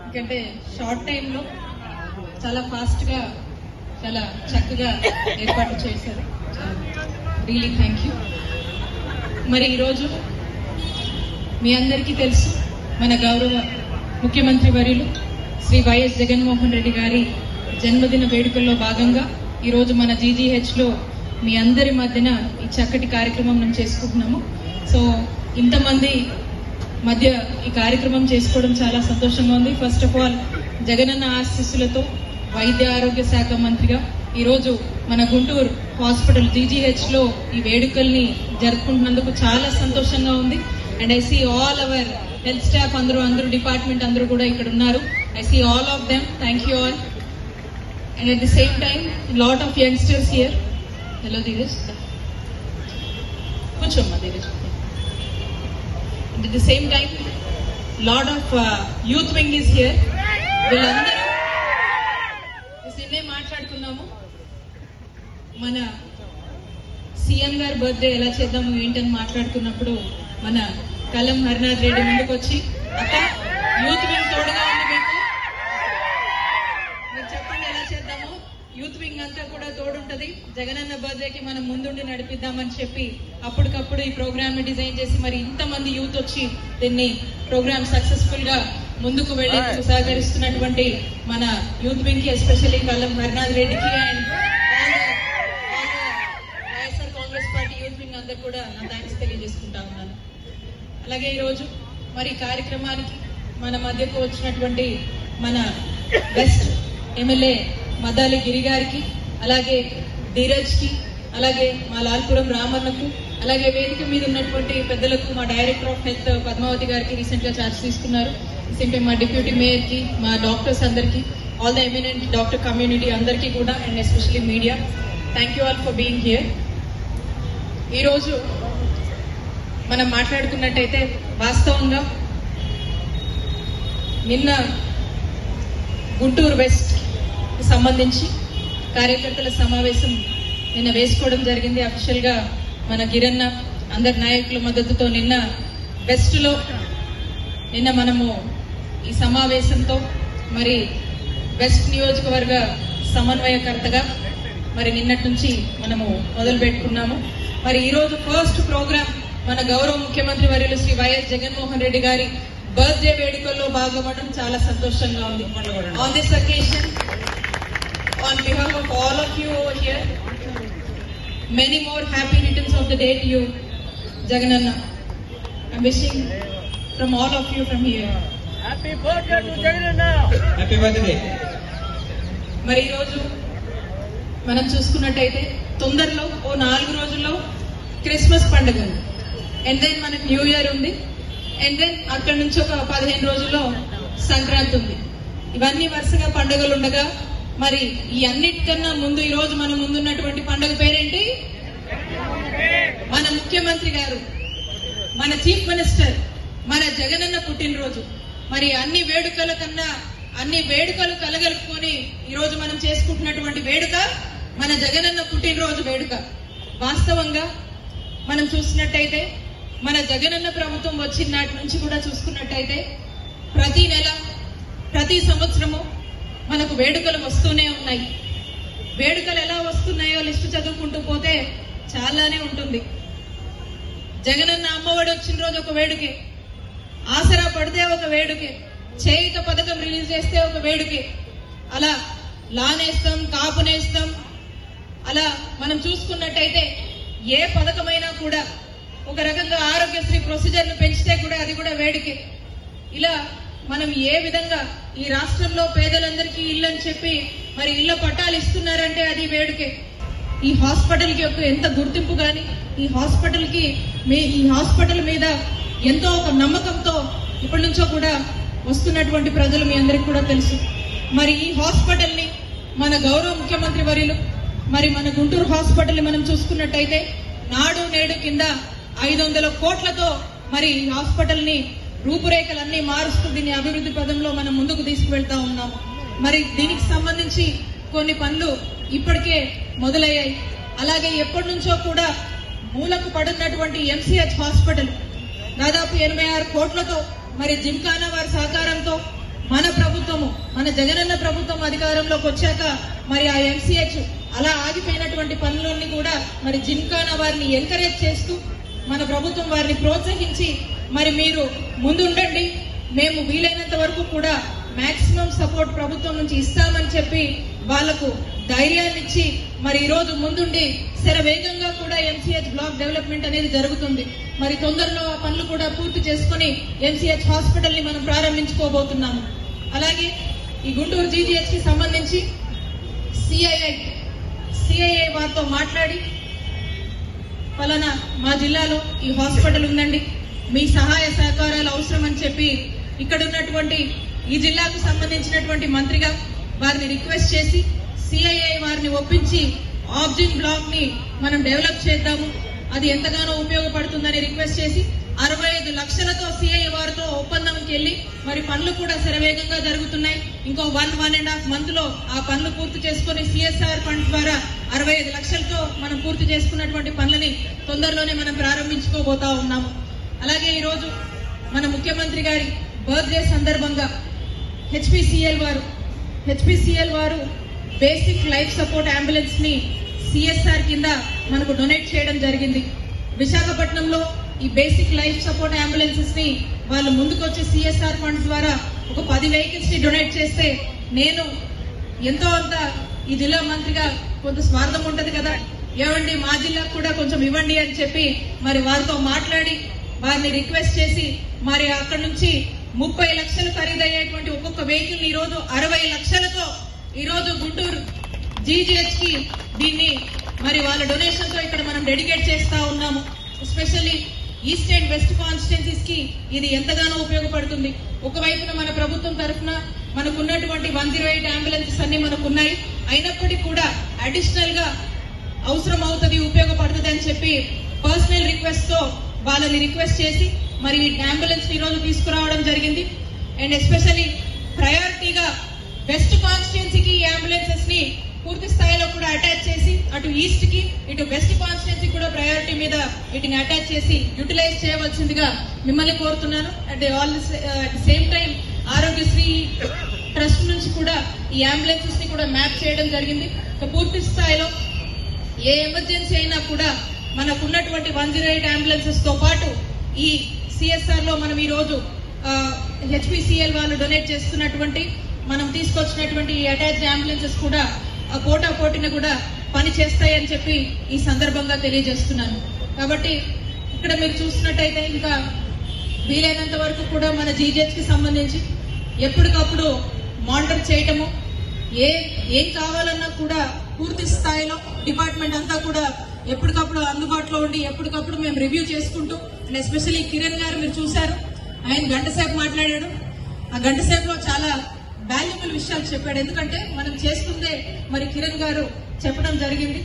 ఎందుకంటే షార్ట్ టైంలో చాలా ఫాస్ట్గా చాలా చక్కగా ఏర్పాటు చేశారు. Really thank you. మరి ఈరోజు మీ అందరికీ తెలుసు, మన గౌరవ ముఖ్యమంత్రి వర్యులు శ్రీ వైఎస్ జగన్మోహన్ రెడ్డి గారి జన్మదిన వేడుకల్లో భాగంగా ఈరోజు మన జీజీహెచ్లో మీ అందరి మధ్యన ఈ చక్కటి కార్యక్రమం మనం చేసుకుంటున్నాము. సో ఇంతమంది మధ్య ఈ కార్యక్రమం చేసుకోవడం చాలా సంతోషంగా ఉంది. ఫస్ట్ ఆఫ్ ఆల్ జగనన్న ఆశీస్సులతో వైద్య ఆరోగ్య శాఖ మంత్రిగా ఈరోజు మన గుంటూరు హాస్పిటల్ జీజీహెచ్లో ఈ వేడుకల్ని జరుపుకుంటున్నందుకు చాలా సంతోషంగా ఉంది. And I see all our health staff అందరూ డిపార్ట్మెంట్ అందరూ కూడా ఇక్కడ ఉన్నారు. I see all of them. Thank you all. And at the same time lot of youngsters here. Hello Dheeraj, కూర్చోమ్మా Dheeraj. At the same time, lot of youth wing is here. వీళ్ళందరూ నిన్నే మాట్లాడుకున్నాము, మన సీఎం గారి బర్త్డే ఎలా చేద్దాము ఏంటని మాట్లాడుకున్నప్పుడు మన కలం హరినాథ్ రెడ్డి ముందుకు వచ్చి, అక్క యూత్ వింగ్ తోడుగా ఉంది మీకు, మీరు చెప్పండి ఎలా చేద్దాము, యూత్ వింగ్ అంతా కూడా తోడుంటది, జగనన్న బర్త్డేకి మనం ముందుండి నడిపిద్దామని చెప్పి అప్పటికప్పుడు ఈ ప్రోగ్రామ్ ని డిజైన్ చేసి మరి ఇంతమంది యూత్ వచ్చి దీన్ని ప్రోగ్రామ్ సక్సెస్ఫుల్ గా ముందుకు వెళ్లి సహకరిస్తున్నటువంటి మన యూత్ వింగ్ కి, ఎస్పెషల్లీ కల్లం హరినాథ్ రెడ్డికి and YSR Congress party youth wing అందరు కూడా నా థ్యాంక్స్ తెలియజేసుకుంటా ఉన్నాను. అలాగే ఈరోజు మరి కార్యక్రమానికి మన మధ్యకు వచ్చినటువంటి మన బెస్ట్ ఎమ్మెల్యే మద్దాలి గిరి గారికి, అలాగే ధీరజ్ కి, అలాగే మా లాల్పురం రామన్నకు, అలాగే వేదిక మీద ఉన్నటువంటి పెద్దలకు, మా డైరెక్టర్ ఆఫ్ హెల్త్ పద్మావతి గారికి రీసెంట్ గా ఛార్జ్ తీసుకున్నారు, రీసెంట్గా మా డిప్యూటీ మేయర్ కి, మా డాక్టర్స్ అందరికి, all the eminent doctor community అందరికీ కూడా, and especially media, thank you all for being here. ఈరోజు మనం మాట్లాడుకున్నట్టయితే వాస్తవంగా నిన్న గుంటూరు వెస్ట్ సంబంధించి కార్యకర్తల సమావేశం నిన్న వేసుకోవడం జరిగింది. అఫీషియల్ గా మన గిరన్న అందరి నాయకుల మద్దతుతో నిన్న వెస్ట్ లో మనము ఈ సమావేశంతో మరి వెస్ట్ నియోజకవర్గ సమన్వయకర్తగా మరి నిన్నటి నుంచి మనము మొదలు పెట్టుకున్నాము. మరి ఈ రోజు ఫస్ట్ ప్రోగ్రామ్ మన గౌరవ ముఖ్యమంత్రి వర్యులు శ్రీ వైఎస్ జగన్మోహన్ రెడ్డి గారి బర్త్డే వేడుకల్లో భాగమవడం చాలా సంతోషంగా ఉంది. On this occasion, on behalf of all of you over here, many more happy returns of the day to you, Jagananna. I'm wishing from all of you from here. Happy birthday to Jagananna. Happy birthday. మరి ఈ రోజు మనం చూసుకున్నట్టయితే తొందరలో ఓ 4 రోజుల్లో Christmas పండుగ ఉంది, and then మనకు న్యూ ఇయర్ ఉంది, అండ్ దెన్ అక్కడి నుంచి ఒక 15 రోజుల్లో సంక్రాంతి ఉంది. ఇవన్నీ వరుసగా పండుగలు ఉండగా మరి ఈ అన్నిటికన్నా ముందు ఈ రోజు మన ముందున్నటువంటి పండుగ పేరేంటి? మన ముఖ్యమంత్రి గారు, మన చీఫ్ మినిస్టర్, మన జగనన్న పుట్టినరోజు. మరి అన్ని వేడుకల కన్నా అన్ని వేడుకలు కలగలుపుకొని ఈ రోజు మనం చేసుకుంటున్నటువంటి వేడుక మన జగనన్న పుట్టినరోజు వేడుక. వాస్తవంగా మనం చూసినట్టయితే మన జగనన్న ప్రభుత్వం వచ్చిన నాటి నుంచి కూడా చూసుకున్నట్టయితే ప్రతి నెల ప్రతి సంవత్సరము మనకు వేడుకలు వస్తూనే ఉన్నాయి. వేడుకలు ఎలా వస్తున్నాయో లిస్టు చదువుకుంటూ పోతే చాలానే ఉంటుంది. జగనన్న అమ్మఒడి వచ్చిన రోజు ఒక వేడుకే, ఆసరా పడితే ఒక వేడుకే, చేయుత పథకం రిలీజ్ చేస్తే ఒక వేడుకే, అలా లానేస్తాం, కాపునేస్తాం, అలా మనం చూసుకున్నట్టయితే ఏ పథకమైనా కూడా ఒక రకంగా ఆరోగ్యశ్రీ ప్రొసీజర్ను పెంచితే కూడా అది కూడా వేడుకే. ఇలా మనం ఏ విధంగా ఈ రాష్ట్రంలో పేదలందరికీ ఇల్లు అని చెప్పి మరి ఇళ్ల పట్టాలు ఇస్తున్నారంటే అది వేడుకే. ఈ హాస్పిటల్ కి ఒక ఎంత గుర్తింపు గాని, ఈ హాస్పిటల్ మీద ఎంతో ఒక నమ్మకంతో ఇప్పటి నుంచో కూడా వస్తున్నటువంటి ప్రజలు మీ అందరికి కూడా తెలుసు. మరి ఈ హాస్పిటల్ ని మన గౌరవ ముఖ్యమంత్రి వర్యులు మరి మన గుంటూరు హాస్పిటల్ ని మనం చూసుకున్నట్టయితే నాడు నేడు కింద 500 కోట్లతో మరి ఈ హాస్పిటల్ ని రూపురేఖలన్నీ మారుస్తూ దీన్ని అభివృద్ధి పదంలో మనం ముందుకు తీసుకువెళ్తా ఉన్నాము. మరి దీనికి సంబంధించి కొన్ని పనులు ఇప్పటికే మొదలయ్యాయి. అలాగే ఎప్పటి నుంచో కూడా మూలకు పడున్నటువంటి ఎంసీహెచ్ హాస్పిటల్ దాదాపు 86 కోట్లతో మరి జిమ్ఖానా వారి సహకారంతో మన ప్రభుత్వము, మన జగనన్న ప్రభుత్వం అధికారంలోకి వచ్చాక మరి ఆ MCH అలా ఆగిపోయినటువంటి పనులన్నీ కూడా మరి జిమ్ఖానా వారిని ఎంకరేజ్ చేస్తూ మన ప్రభుత్వం వారిని ప్రోత్సహించి మరి మీరు ముందుండండి, మేము వీలైనంత వరకు కూడా మాక్సిమం సపోర్ట్ ప్రభుత్వం నుంచి ఇస్తామని చెప్పి వాళ్లకు ధైర్యాన్ని ఇచ్చి మరి ఈ రోజు ముందుండి శరవేగంగా కూడా MCH బ్లాక్ డెవలప్మెంట్ అనేది జరుగుతుంది. మరి తొందరలో ఆ పనులు కూడా పూర్తి చేసుకుని MCH హాస్పిటల్ ని మనం ప్రారంభించుకోబోతున్నాము. అలాగే ఈ గుంటూరు GGH కి సంబంధించి CII వారితో మాట్లాడి ఫలానా మా జిల్లాలో ఈ హాస్పిటల్ ఉందండి, మీ సహాయ సహకారాలు అవసరం అని చెప్పి ఇక్కడ ఉన్నటువంటి ఈ జిల్లాకు సంబంధించినటువంటి మంత్రిగా వారిని రిక్వెస్ట్ చేసి CII వారిని ఒప్పించి ఆక్సిజన్ బ్లాక్ ని మనం డెవలప్ చేద్దాము, అది ఎంతగానో ఉపయోగపడుతుందని రిక్వెస్ట్ చేసి 65 లక్షలతో CII వారితో ఒప్పందంకి వెళ్లి మరి పనులు కూడా శరవేగంగా జరుగుతున్నాయి. ఇంకో 1.5 మంత్ లో ఆ పనులు పూర్తి చేసుకుని CSR ఫండ్ ద్వారా 65 లక్షలతో మనం పూర్తి చేసుకున్నటువంటి పనులని తొందరలోనే మనం ప్రారంభించుకోబోతా ఉన్నాము. అలాగే ఈ రోజు మన ముఖ్యమంత్రి గారి బర్త్డే సందర్భంగా హెచ్పిసిఎల్ వారు బేసిక్ లైఫ్ సపోర్ట్ అంబులెన్స్ ని CSR కింద మనకు డొనేట్ చేయడం జరిగింది. విశాఖపట్నంలో ఈ బేసిక్ లైఫ్ సపోర్ట్ అంబులెన్సెస్ ని వాళ్ళు ముందుకొచ్చి CSR ఫండ్స్ ద్వారా ఒక 10 వెహికల్స్ ని డొనేట్ చేస్తే నేను ఎంతో అంత ఈ జిల్లా మంత్రిగా కొంత స్వార్థం ఉంటది కదా, ఏమండి మా జిల్లాకు కూడా కొంచెం ఇవ్వండి అని చెప్పి మరి వారితో మాట్లాడి వారిని రిక్వెస్ట్ చేసి మరి అక్కడ నుంచి 30 లక్షలు ఖరీదయ్యేటువంటి ఒక్కొక్క వెహికల్ ఈ రోజు 60 లక్షలతో ఈ రోజు గుంటూరు GGH కి దీన్ని మరి వాళ్ళ డొనేషన్ తో ఇక్కడ మనం డెడికేట్ చేస్తా ఉన్నాము. Especially east and west constituencies కి ఇది ఎంతగానో ఉపయోగపడుతుంది. ఒకవైపున మన ప్రభుత్వం తరఫున మనకున్నటువంటి 108 అంబులెన్సెస్ అన్ని మనకున్నాయి, అయినప్పటికీ కూడా అడిషనల్ గా అవసరం అవుతుంది, ఉపయోగపడుతుంది అని చెప్పి పర్సనల్ రిక్వెస్ట్ తో వాళ్ళని రిక్వెస్ట్ చేసి మరి ఈ అంబులెన్స్ ఈ రోజు తీసుకురావడం జరిగింది. అండ్ ఎస్పెషల్లీ ప్రయారిటీగా వెస్ట్ కాన్స్టిట్యున్సీకి ఈ అంబులెన్సెస్ ని పూర్తి స్థాయిలో కూడా అటాచ్ చేసి అటు ఈస్ట్ కి ఇటు వెస్ట్ కాన్స్టిట్యున్సీ కూడా ప్రయారిటీ మీద వీటిని అటాచ్ చేసి యూటిలైజ్ చేయవలసిందిగా మిమ్మల్ని కోరుతున్నాను. At the same time Aarogyasri trust నుంచి కూడా ఈ అంబులెన్సెస్ ని కూడా మ్యాప్ చేయడం జరిగింది. పూర్తి స్థాయిలో ఏ ఎమర్జెన్సీ అయినా కూడా మనకున్నటువంటి 108 అంబులెన్సెస్ తో పాటు ఈ CSR లో మనం ఈ రోజు HPCL వాళ్ళు డొనేట్ చేస్తున్నటువంటి మనం తీసుకొచ్చినటువంటి ఈ అటాచ్డ్ అంబులెన్సెస్ కూడా పోటాపోటీన కూడా పని చేస్తాయని చెప్పి ఈ సందర్భంగా తెలియజేస్తున్నాను. కాబట్టి ఇక్కడ మీరు చూసినట్టయితే ఇంకా వీలైనంత వరకు కూడా మన GGH కి సంబంధించి ఎప్పటికప్పుడు మానిటర్ చేయటము, ఏం కావాలన్నా కూడా పూర్తి స్థాయిలో డిపార్ట్మెంట్ అంతా కూడా ఎప్పటికప్పుడు అందుబాటులో ఉండి ఎప్పటికప్పుడు మేము రివ్యూ చేసుకుంటూ, అండ్ ఎస్పెషల్లీ కిరణ్ గారు మీరు చూశారు, ఆయన గంట సేపు మాట్లాడాడు. ఆ గంట సేపులో చాలా వాల్యుబుల్ విషయాలు చెప్పాడు. ఎందుకంటే మనం చేస్తుందే మరి కిరణ్ గారు చెప్పడం జరిగింది.